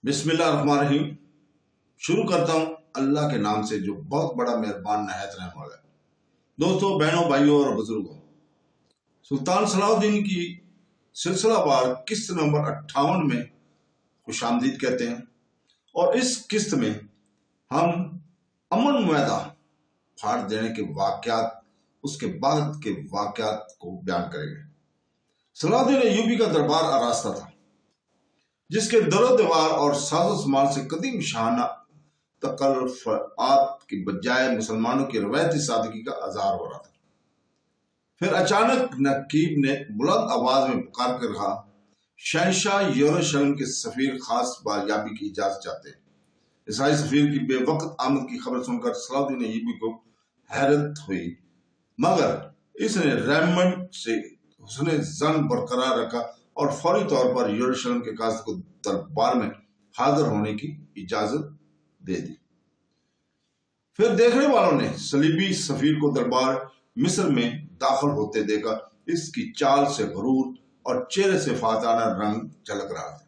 بسم اللہ الرحمن الرحیم۔ شروع کرتا ہوں اللہ کے نام سے جو بہت بڑا مہربان نہایت رحم والا ہے۔ دوستوں، بہنوں، بھائیوں اور بزرگوں، سلطان صلاح الدین کی سلسلہ وار قسط نمبر 58 میں خوش آمدید کہتے ہیں، اور اس قسط میں ہم امن معاہدہ پھاڑ دینے کے واقعات، اس کے بعد کے واقعات کو بیان کریں گے۔ صلاح الدین ایوبی کا دربار آراستہ تھا، جس کے در و دیوار اور ساز و سامان سے قدیم شاہانہ تکلفات کی بجائے مسلمانوں کی روایتی سادگی کا اظہار ہو رہا تھا۔ پھر اچانک نقیب نے بلند آواز میں پکار کر کہا، شہنشاہ یروشلم کے سفیر خاص بازیابی کی اجازت چاہتے ہیں۔ عیسائی سفیر کی بے وقت آمد کی خبر سن کر صلاح الدین ایوبی کو حیرت ہوئی، مگر اس نے ریمنڈ سے حسن ظن برقرار رکھا اور فوری طور پر یروشلم کے قاصد کو دربار میں حاضر ہونے کی اجازت دے دی۔ پھر دیکھنے والوں نے صلیبی سفیر کو دربار مصر میں داخل ہوتے دیکھا۔ اس کی چال سے غرور اور چہرے سے فاتحانہ رنگ جھلک رہا تھا۔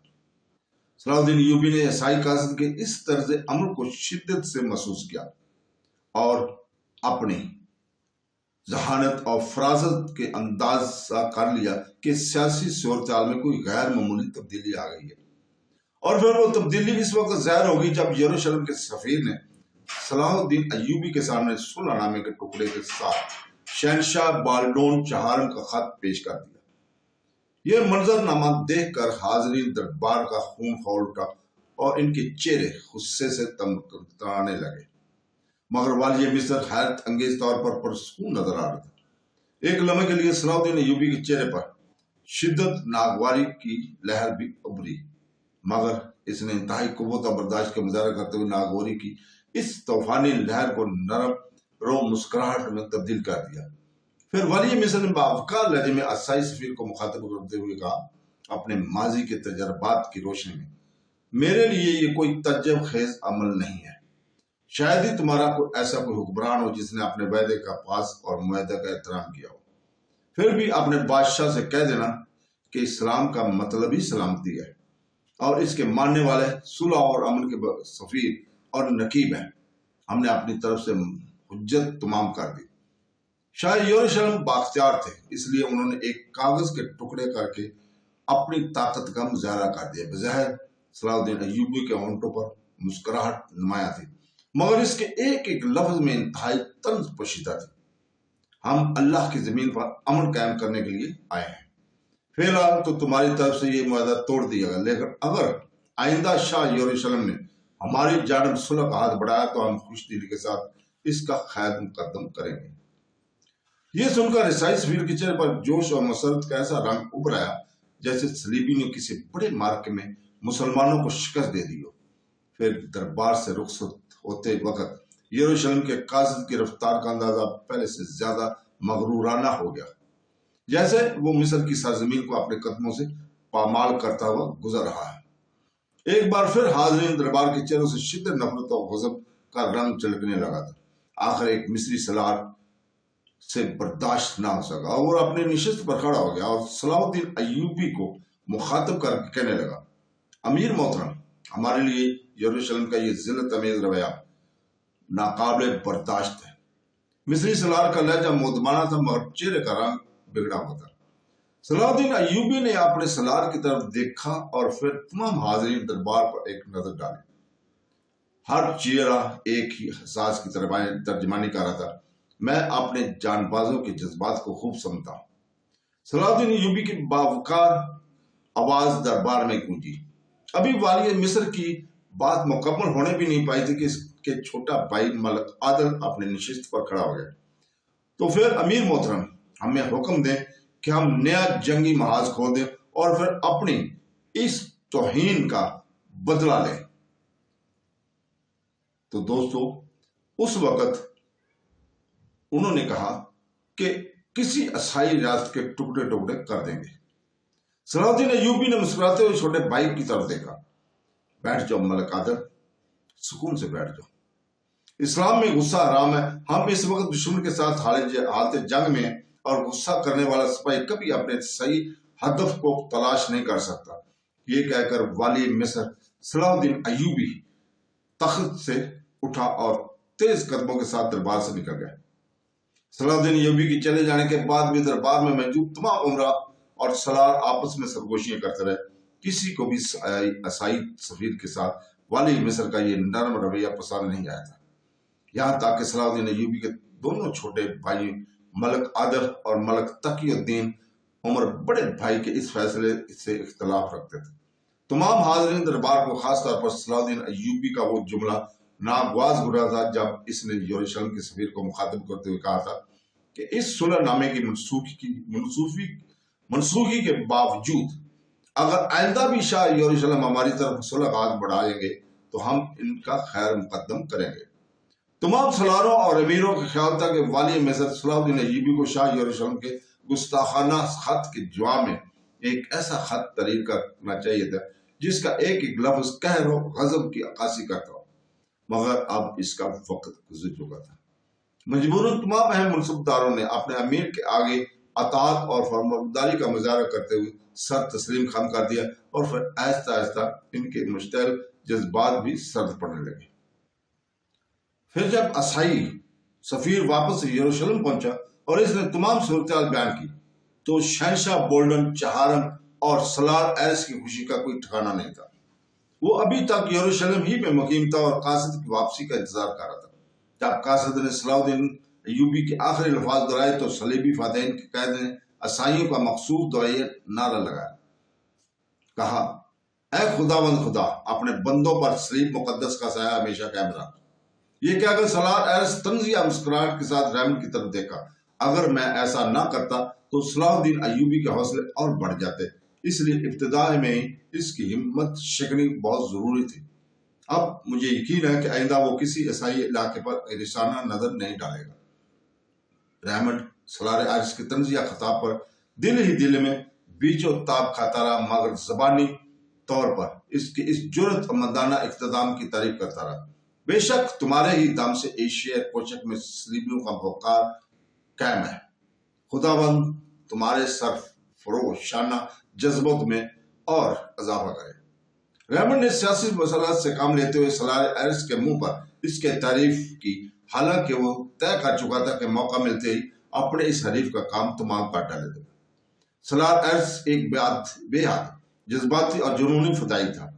صلاح الدین ایوبی نے عیسائی قاصد کے اس طرز عمل کو شدت سے محسوس کیا اور اپنی ذہانت اور فراست کے اندازہ کر لیا کہ سیاسی صورتحال میں کوئی غیر معمولی تبدیلی آ گئی ہے، اور پھر وہ تبدیلی اس وقت ظاہر ہوگی جب یروشلم کے سفیر نے صلاح الدین ایوبی کے سامنے صلح نامے کے ٹکڑے کے ساتھ شہنشاہ بالڈون چہارم کا خط پیش کر دیا۔ یہ منظر نامہ دیکھ کر حاضرین دربار کا خون کھول اٹھا اور ان کے چہرے غصے سے تمترانے لگے، مگر والی مصر حیرت انگیز طور پر پرسکون نظر آ رہا تھا۔ ایک لمحے کے لیے صلاح الدین ایوبی کے چہرے پر شدت ناگواری کی لہر بھی ابھری، مگر اس نے انتہائی قوت اور برداشت کا مظاہرہ کرتے ہوئے ناگواری کی اس طوفانی لہر کو نرم رو مسکراہٹ میں تبدیل کر دیا۔ پھر ولی مصر نے باوقار لہجے میں عیسائی سفیر کو مخاطب کرتے ہوئے کہا، اپنے ماضی کے تجربات کی روشنی میں میرے لیے یہ کوئی تعجب خیز عمل نہیں ہے۔ شاید ہی تمہارا ایسا کوئی حکمران ہو جس نے اپنے وعدے کا پاس اور معاہدے کا احترام کیا ہو۔ پھر بھی اپنے بادشاہ سے کہہ دینا کہ اسلام کا مطلب ہی سلامتی ہے، اور اس کے ماننے والے صلح اور امن کے سفیر اور نقیب ہیں۔ ہم نے اپنی طرف سے حجت تمام کر دی۔ شاہ یروشلم بااختیار تھے، اس لیے انہوں نے ایک کاغذ کے ٹکڑے کر کے اپنی طاقت کا مظاہرہ کر دیا۔ بظاہر صلاح الدین ایوبی کے ہونٹوں پر مسکراہٹ نمایاں تھی، مگر اس کے ایک ایک لفظ میں انتہائی طنز پوشیدہ تھی۔ ہم اللہ کی زمین پر امن قائم کرنے کے لیے آئے ہیں۔ فی الحال تو تمہاری طرف سے یہ معاہدہ توڑ دیا گیا، لیکن اگر آئندہ شاہ یروشلم نے ہماری جانب صلح کا ہاتھ بڑھایا تو ہم خوش دلی کے ساتھ اس کا خیر مقدم کریں گے۔ یہ سن کر عیسائی سفیر کے چہرے پر جوش اور مسرت کا ایسا رنگ ابھر آیا جیسے صلیبی نے کسی بڑے معرکے میں مسلمانوں کو شکست دے دی ہو۔ پھر دربار سے رخصت ہوتے وقت یروشلم کے قاصد کی رفتار کا اندازہ پہلے سے زیادہ مغرورانہ ہو گیا، جیسے وہ مصر کی سرزمین کو اپنے قدموں سے پامال کرتا ہوا گزر رہا ہے۔ ایک بار پھر حاضرین دربار کے چہروں سے شدت نفرت اور غضب کا رنگ چلکنے لگا تھا۔ آخر ایک مصری سالار سے برداشت نہ ہو سکا اور وہ اپنے نشست پر کھڑا ہو گیا اور صلاح الدین ایوبی کو مخاطب کر کے کہنے لگا، امیر محترم، ہمارے لیے یروشلم کا یہ ذلت امیز رویہ ناقابل برداشت ہے۔ مصری سالار کا لہجہ مودمانہ تھا، مگر چہرے کا رنگ بگڑا ہوا تھا۔ صلاح الدین ایوبی نے اپنے سالار کی طرف دیکھا اور پھر تمام حاضرین دربار پر ایک نظر ڈالی۔ ہر چہرہ ایک ہی احساس کی ترجمانی کر رہا تھا، میں اپنے جان بازوں کے جذبات کو خوب سمجھتا ہوں۔ صلاح الدین ایوبی کی باوقار آواز دربار میں گونجی۔ ابھی والی مصر کی بات مکمل ہونے بھی نہیں پائی تھی کہ اس کے چھوٹا بھائی ملک عادل اپنے نشست پر کھڑا ہو گیا۔ تو پھر امیر محترم، ہمیں حکم دیں کہ ہم نیا جنگی محاذ کھول دیں اور پھر اپنی اس توہین کا بدلہ لیں۔ تو دوستو، اس وقت انہوں نے کہا کہ کسی عیسائی ریاست کے ٹکڑے ٹکڑے کر دیں گے۔ صلاح الدین ایوبی نے مسکراتے ہوئے چھوٹے بھائی کی طرف دیکھا، بیٹھ جاؤ ملک عادل، سکون سے بیٹھ جاؤ۔ اسلام میں غصہ حرام ہے۔ ہم اس وقت دشمن کے ساتھ حالت جنگ میں ہیں، اور غصہ کرنے والا سپاہی کبھی اپنے صحیح ہدف کو تلاش نہیں کر سکتا۔ یہ کہہ کر والی مصر صلاح الدین ایوبی تخت سے اٹھا اور تیز قدموں کے ساتھ دربار سے نکل گئے۔ صلاح الدین ایوبی کے چلے جانے کے بعد بھی دربار میں موجود تمام عمرا اور سالار آپس میں سرگوشیاں کرتے رہے۔ کسی کو بھی عیسائی سفیر کے ساتھ والی مصر کا یہ نرم رویہ پسند نہیں آیا تھا، یہاں تک کہ صلاح الدین ایوبی کے دونوں چھوٹے بھائی ملک عادل اور ملک تقی الدین عمر بڑے بھائی کے اس فیصلے سے اختلاف رکھتے تھے۔ تمام حاضرین دربار کو خاص طور پر صلاح الدین ایوبی کا وہ جملہ ناگواز ہو رہا تھا جب اس نے یروشلم کے سفیر کو مخاطب کرتے ہوئے کہا تھا کہ اس صلح نامے کی منسوخی کے باوجود اگر آئندہ بھی شاہ یروشلم ہماری طرف صلح کا ہاتھ بڑھائیں گے تو ہم ان کا خیر مقدم کریں گے۔ تمام سالاروں اور امیروں کا خیال تھا کہ والی مصر صلاح الدین ایوبی کو شاہ یروشلم کے گستاخانہ خط کے جواب میں ایک ایسا خط تحریر کرنا چاہیے تھا جس کا ایک ایک لفظ قہر و غضب کی عکاسی کرتا ہو، مگر اب اس کا وقت گزر چکا تھا۔ مجبوراً تمام اہم منصبداروں نے اپنے امیر کے آگے اطاعت اور فرمانبرداری کا مظاہرہ کرتے ہوئے سر تسلیم خم کر دیا، اور پھر آہستہ آہستہ ان کے مشتعل جذبات بھی سرد پڑنے لگے۔ پھر جب عیسائی سفیر واپس یروشلم پہنچا اور اس نے تمام صورتحال بیان کی تو شہنشاہ بولڈن چہارم اور سالار ایرس کی خوشی کا کوئی ٹھکانہ نہیں تھا۔ وہ ابھی تک یروشلم ہی میں مقیم تھا اور قاصد کی واپسی کا انتظار کر رہا تھا۔ جب قاصد نے صلاح الدین ایوبی کے آخری الفاظ دہرائے تو صلیبی فاتحین کے قائد نے عیسائیوں کا مخصوص دعائیہ نعرہ لگایا، کہا، اے خداوند خدا، اپنے بندوں پر صلیب مقدس کا سایہ ہمیشہ قائم رکھ۔ یہ کہہ کر سالار ایرس طنزیہ مسکراہٹ کے ساتھ ریمنڈ کی طرف دیکھا۔ اگر میں ایسا نہ کرتا تو صلاح الدین ایوبی کے حوصلے اور بڑھ جاتے، اس لیے ابتداء میں ہی اس کی ہمت شکنی بہت ضروری تھی۔ اب مجھے یقین ہے کہ آئندہ وہ کسی عیسائی علاقے پر نشانہ نظر نہیں ڈالے گا۔ ریمنڈ سالار ایرس کے طنزیہ خطاب پر دل ہی دل میں بیچ و تاب کھاتا رہا، مگر زبانی طور پر اس کے اس جرأت مندانہ اقتدام کی تعریف کرتا رہا۔ بے شک تمہارے ہی دم سے ایشیا کوچک میں صلیبیوں کا وقار قائم ہے۔ خداوند تمہارے سر فروغ شانہ جذبت میں اور اضافہ کرے۔ ریمنڈ نے سیاسی مسئلات سے کام لیتے ہوئے سالار ایرس کے منہ پر اس کے تعریف کی، حالانکہ وہ طے کر چکا تھا کہ موقع ملتے ہی اپنے اس حریف کا کام تمام کر ڈالے گا۔ سالار ایرس ایک بے حد جذباتی اور جنونی فدائی تھا۔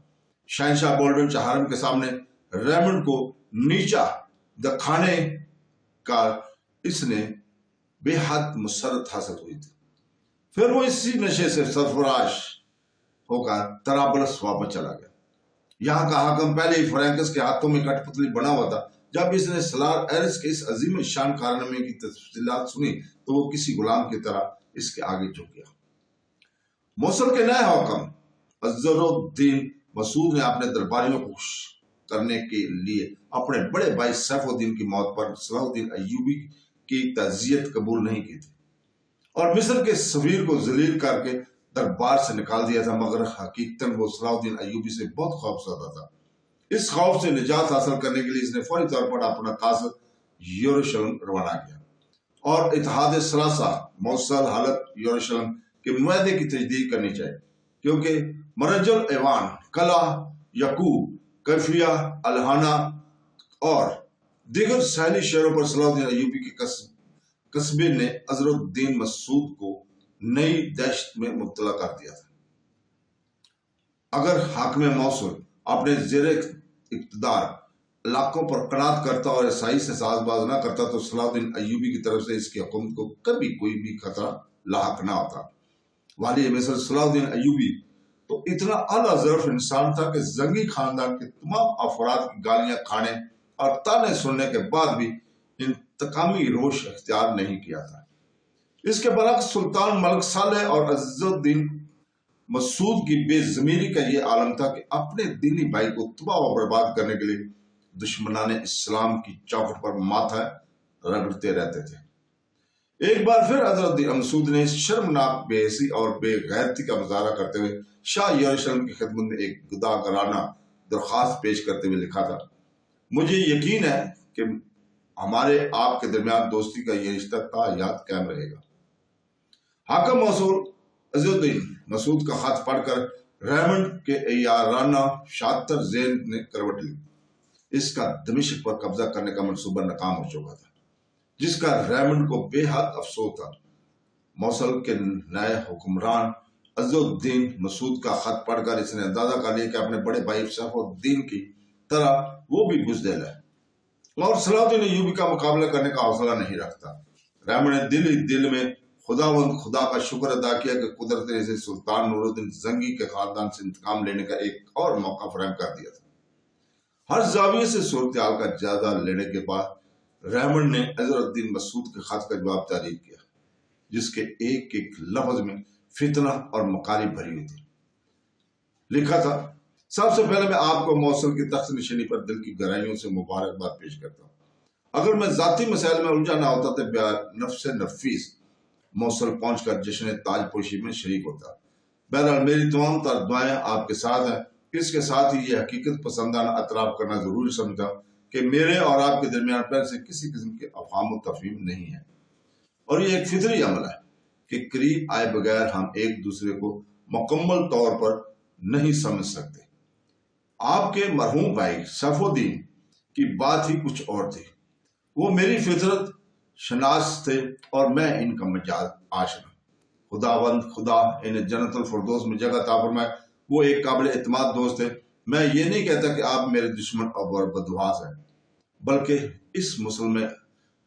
شہنشاہ بولڈن چہارم کے سامنے ریمنڈ کو نیچا دکھانے کا اس نے بے حد مسرت حاصل ہوئی تھی۔ پھر وہ اسی نشے سے سرفراش ہو کر طرابلس واپس چلا گیا۔ یہاں کا حاکم پہلے ہی فرینکس کے ہاتھوں میں کٹ پتلی بنا ہوا تھا۔ جب اس نے سالار ایرس کے اس عظیم شان کارنامے کی تفصیلات سنی تو وہ کسی غلام کی طرح اس کے آگے جھک گیا۔ موصل کے نئے حکم عزر الدین مسعود نے اپنے درباریوں کو خوش کرنے کے لیے اپنے بڑے بھائی سیف الدین کی موت پر صلاح الدین ایوبی کی تعزیت قبول نہیں کی تھی اور مصر کے سفیر کو ذلیل کر کے دربار سے نکال دیا تھا، مگر حقیقتاً وہ صلاح الدین ایوبی سے بہت خوف زدہ تھا۔ اس خوف سے نجات حاصل کرنے کے لیے اس نے فوری طور پر اپنا قاصد یروشلم روانہ کیا اور اتحاد ثلاثہ موصل حالت یروشلم کے معاہدے کی تجدید کرنی چاہیے، کیونکہ مرج الایوان، قلعہ یعقوب، کیفیہ، الہانہ اور دیگر ساحلی شہروں پر صلاح الدین ایوبی کے قصبے نے عزر الدین مسعود کو نئی دہشت میں مبتلا کر دیا تھا۔ اگر حاکم موصل اپنے زیر اقتدار علاقوں پر قناعت کرتا اور عیسائی سے ساز باز نہ کرتا تو صلاح الدین ایوبی کی طرف سے اس کی حکومت کو کبھی کوئی بھی خطرہ لاحق نہ ہوتا۔ والی مصر صلاح الدین ایوبی تو اتنا اعلیٰ ظرف انسان تھا کہ زنگی خاندان کے تمام افراد کی گالیاں کھانے اور تانے سننے کے بعد بھی انتقامی روش اختیار نہیں کیا تھا۔ اس کے برعکس سلطان ملک صالح اور عز الدین مسعود کی بے ضمیری کا یہ عالم تھا کہ اپنے دینی بھائی کو تباہ و برباد کرنے کے لیے دشمنان اسلام کی چوکھٹ پر ماتھا رگڑتے رہتے تھے۔ ایک بار پھر حضرت الدین مسعود نے اس شرمناک بے حسی اور بے غیرتی کا مظاہرہ کرتے ہوئے شاہ یروشلم کی خدمت میں ایک گداگرانہ درخواست پیش کرتے ہوئے لکھا تھا، مجھے یقین ہے کہ ہمارے آپ کے درمیان دوستی کا یہ رشتہ تا حیات قائم رہے گا۔ حاکم موصول عز الدین مسعود کا خط پڑھ کر ریمنڈ کے ایارانہ شاطر ذہن نے کروٹ لی۔ اس کا دمشق پر قبضہ کرنے کا منصوبہ ناکام ہو چکا تھا، جس کا ریمنڈ کو بے حد افسوس تھا۔ موصل کے نئے حکمران عز الدین مسعود کا خط پڑھ کر اس نے اندازہ کر لیا کہ اپنے بڑے بھائی سیف الدین کی طرح وہ بھی بزدل ہے اور صلاح الدین ایوبی کا مقابلہ کرنے کا حوصلہ نہیں رکھتا۔ ریمنڈ نے دل ہی دل میں خدا کا شکر ادا کیا کہ قدرت نے اسے سلطان نور الدین زنگی کے خاندان سے انتقام لینے کا ایک اور موقع فراہم کر دیا تھا۔ ہر زاویے سے صورتحال کا جائزہ لینے کے بعد ریمنڈ نے عزر الدین مسعود کے خط کا جواب تحریر کیا، جس کے ایک ایک لفظ میں فتنہ اور مکاری بھری ہوئی تھی۔ لکھا تھا، سب سے پہلے میں آپ کو موصل کی تخت نشینی پر دل کی گہرائیوں سے مبارکباد پیش کرتا ہوں۔ اگر میں ذاتی مسائل میں الجھا نہ ہوتا تو نفس نفیس موصل پہنچ کر جشن تاج پوشی میں شریک ہوتا۔ بہرحال میری تمام تر دعائیں آپ کے ساتھ ہیں۔ اس کے ساتھ ہی یہ حقیقت پسندانہ اعتراف کرنا ضروری سمجھتا کہ میرے اور آپ کے درمیان پہلے سے کسی قسم کے افہام و تفہیم نہیں ہے، اور یہ ایک فطری عمل ہے کہ قریب آئے بغیر ہم ایک دوسرے کو مکمل طور پر نہیں سمجھ سکتے۔ آپ کے مرحوم بھائی سیف الدین کی بات ہی کچھ اور تھی۔ وہ میری فطرت شناس تھے اور میں ان کا مجاز آشنا۔ خداوند خدا انہیں جنت الفردوس میں جگہ عطا فرمائے۔ وہ ایک قابل اعتماد دوست تھے۔ میں یہ نہیں کہتا کہ آپ میرے دشمن اور بدحواس ہیں، بلکہ اس مسلم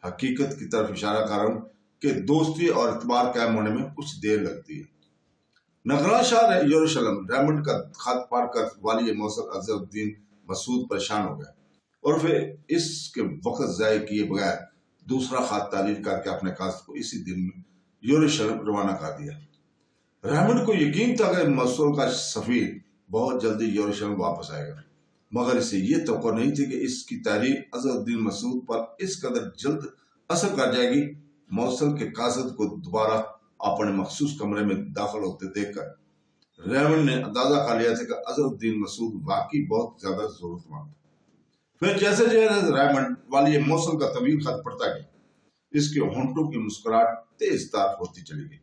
حقیقت کی طرف اشارہ کر رہا ہوں کہ دوستی اور اعتبار قائم ہونے میں کچھ دیر لگتی ہے۔ نگران شاہ یروشلم ریمنڈ کا خط پڑھ کر والی موصل عز الدین مسعود پریشان ہو گیا اور پھر اس کے وقت ضائع کیے بغیر دوسرا خط تحریر کر کے اپنے قاصد کو اسی دن میں یروشلم روانہ کر دیا۔ ریمنڈ کو یقین تھا کہ موصل کا سفیر بہت جلدی یروشلم واپس آئے گا، مگر اسے یہ توقع نہیں تھی کہ اس کی تحریر عز الدین مسعود پر اس قدر جلد اثر کر جائے گی۔ موصل کے قاصد کو دوبارہ اپنے مخصوص کمرے میں داخل ہوتے دیکھ کر ریمنڈ نے اندازہ کر لیا تھا کہ عز الدین مسعود واقعی بہت زیادہ ضرورت مند ہے۔ پھر جیسے جیسے ریمنڈ والی موصل کا طویل خط پڑھتا گیا، اس کے ہونٹوں کی مسکراہٹ تیز تار ہوتی چلی گئی،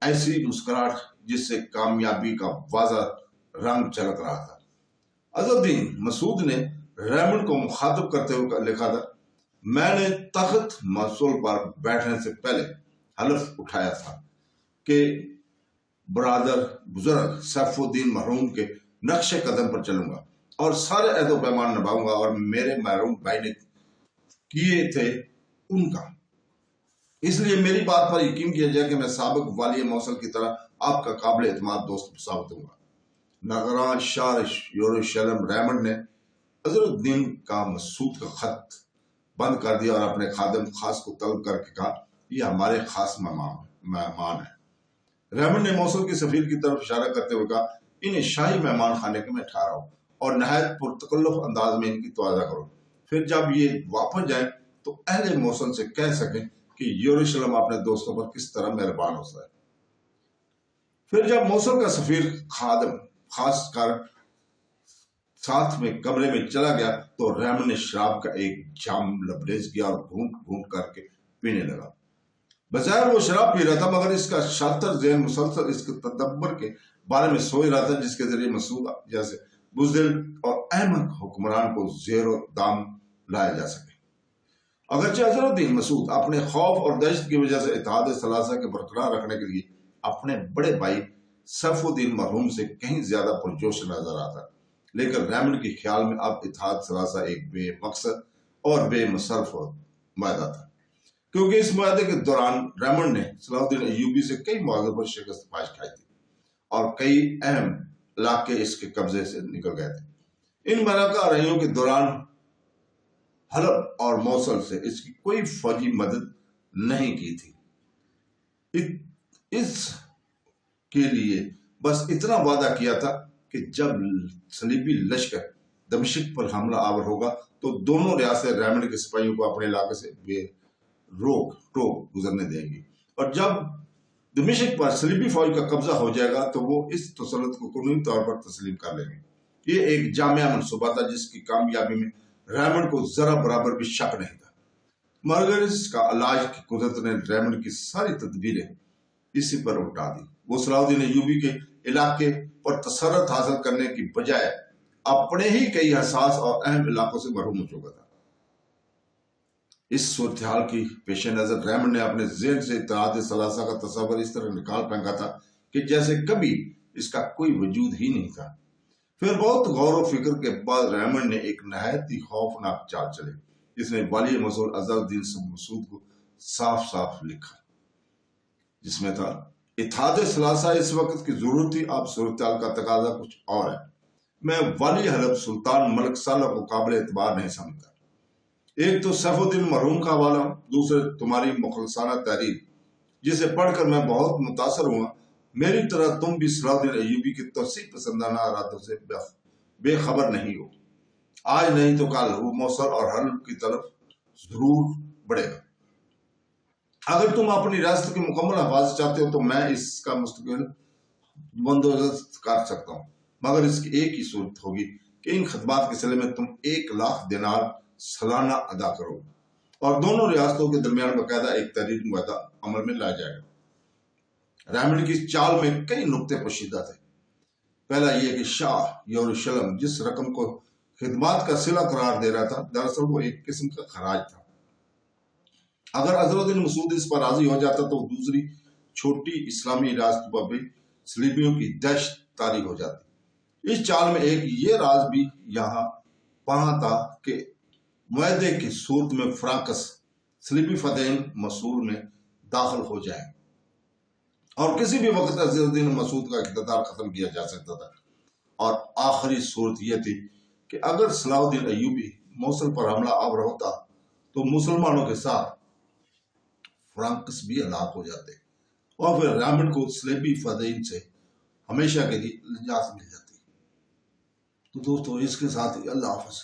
ایسی مسکراہٹ جس سے کامیابی کا واضح رنگ چلک رہا تھا۔ عز الدین مسعود نے ریمنڈ کو مخاطب کرتے ہوئے لکھا تھا، میں نے تخت موصل پر بیٹھنے سے پہلے حلف اٹھایا تھا کہ برادر بزرگ سیف الدین مرحوم کے نقش قدم پر چلوں گا اور سارے عہد و پیمان نبھاؤں گا، اور میرے مرحوم بھائی نے کیے تھے ان کا۔ اس لیے میری بات پر یقین کیا جائے کہ میں سابق والی موصل کی طرح آپ کا قابل اعتماد دوست ثابت ہوں گا۔ نگران شاہ یروشلم ریمنڈ نے عز الدین کا مسعود کا خط بند کر دیا اور اپنے خادم خاص کو طلب کر کے کہا، یہ ہمارے خاص مہمان ہیں۔ ریمنڈ نے موصل کے سفیر کی طرف اشارہ کرتے ہوئے کہا، انہیں شاہی مہمان خانے میں ٹھہراؤ اور نہایت پرتکلف انداز میں ان کی توازہ کرو، پھر جب یہ واپس جائیں تو اہل موصل سے کہہ سکیں کہ یروشلم اپنے دوستوں پر کس طرح مہربان ہوتا ہے۔ پھر جب موصل کا سفیر خادم خاص کر ساتھ میں کمرے میں چلا گیا تو ریمنڈ نے شراب کا ایک جام لبریز کیا اور گھونٹ گھونٹ کر کے پینے لگا۔ بظاہر وہ شراب پی رہا تھا، مگر اس کا شاطر ذہن مسلسل اس کے تدبر کے بارے میں سوچ رہا تھا جس کے ذریعے مسعود جیسے بزدل اور احمق حکمران کو زیر و دام لایا جا سکے۔ اگرچہ عز الدین مسعود اپنے خوف اور دہشت کی وجہ سے اتحاد ثلاثہ کے برقرار رکھنے کے لیے اپنے بڑے بھائی سیف الدین مرحوم سے کہیں زیادہ پرجوش نظر آتا، لیکن ریمنڈ کے خیال میں اب اتحاد ثلاثہ ایک بے مقصد اور بے مصرف معاہدہ تھا، کیونکہ اس معاہدے کے دوران ریمنڈ نے صلاح الدین ایوبی سے کئی مواقع پر شکست فائش کھائی تھی اور کئی اہم علاقے اس کے قبضے سے نکل گئے تھے۔ ان معرکہ آراریوں کے دوران حلب اور موصل سے اس کی کوئی فوجی مدد نہیں کی تھی۔ اس کے لیے بس اتنا وعدہ کیا تھا کہ جب صلیبی لشکر دمشق پر حملہ آور ہوگا تو دونوں ریاستیں ریمنڈ کے سپاہیوں کو اپنے علاقے سے بے روک ٹوک گزرنے دیں گی، اور جب دمشق پر صلیبی فوج کا قبضہ ہو جائے گا تو وہ اس تسلط کو قانونی طور پر تسلیم کر لیں گے۔ یہ ایک جامع منصوبہ تھا جس کی کامیابی میں ریمنڈ کو ذرا برابر بھی شک نہیں تھا، مگر اس کا علاج کی قدرت نے ریمنڈ کی ساری تدبیریں اسی پر اٹھا دی۔ وہ صلاح الدین ایوبی کے علاقے پر تسلط حاصل کرنے کی بجائے اپنے ہی کئی حساس اور اہم علاقوں سے محروم ہو چکا تھا۔ اس صورتحال کی پیش نظر ریمنڈ نے اپنے ذہن سے اتحاد ثلاثہ کا تصور اس طرح نکال پھینکا تھا کہ جیسے کبھی اس کا کوئی وجود ہی نہیں تھا۔ پھر بہت غور و فکر کے بعد ریمنڈ نے ایک نہایت ہی خوفناک چال چلی۔ اس نے والی مسعود اظہر الدین مسعود کو صاف صاف لکھا، جس میں تھا: اتحاد ثلاثہ اس وقت کی ضرورت تھی، اب صورتحال کا تقاضا کچھ اور ہے۔ میں والی حلب سلطان ملک صالح کو قابل اعتبار نہیں سمجھتا۔ ایک تو سیف الدین مرحوم کا حوالہ، دوسرے تمہاری مخلصانہ تحریر، جسے پڑھ کر میں بہت متاثر ہوا۔ میری طرح تم بھی صلاح الدین ایوبی کی توسیع پسندانہ ارادوں سے بے خبر نہیں ہو۔ آج نہیں تو کل وہ موصل اور حلب کی طرف ضرور بڑھے گا۔ اگر تم اپنی ریاست کی مکمل حفاظت چاہتے ہو تو میں اس کا مستقل بندوبست کر سکتا ہوں، مگر اس کی ایک ہی صورت ہوگی کہ ان خدمات کے سلے میں تم 1,00,000 دینار سالانہ ادا کرو اور دونوں ریاستوں کے درمیان باقاعدہ ایک تحریر معاہدہ عمل میں لایا جائے گا۔ ریمنڈ کی چال میں کئی نقطے پوشیدہ تھے۔ پہلا یہ کہ شاہ یروشلم جس رقم کو خدمات کا صلہ قرار دے رہا تھا، دراصل وہ ایک قسم کا خراج تھا۔ اگر اظہر الدین مسعود اس پر راضی ہو جاتا تو دوسری چھوٹی اسلامی ریاستوں پر بھی صلیبیوں کی دہشت طاری ہو جاتی۔ اس چال میں ایک یہ راز بھی یہاں پہاں تھا کہ معاہدے کی صورت میں فرانکس صلیبی فتحین مسول میں داخل ہو جائیں اور کسی بھی وقت اظہر الدین مسعود کا اقتدار ختم کیا جا سکتا تھا۔ اور آخری صورت یہ تھی کہ اگر صلاح الدین ایوبی موصل پر حملہ آور ہوتا تو مسلمانوں کے ساتھ فرانکس بھی ہلاک ہو جاتے اور پھر ریمنڈ کو صلیبی فتحین سے ہمیشہ کے لیے نجات مل جاتی۔ تو دوستو، اس کے ساتھ ہی اللہ حافظ۔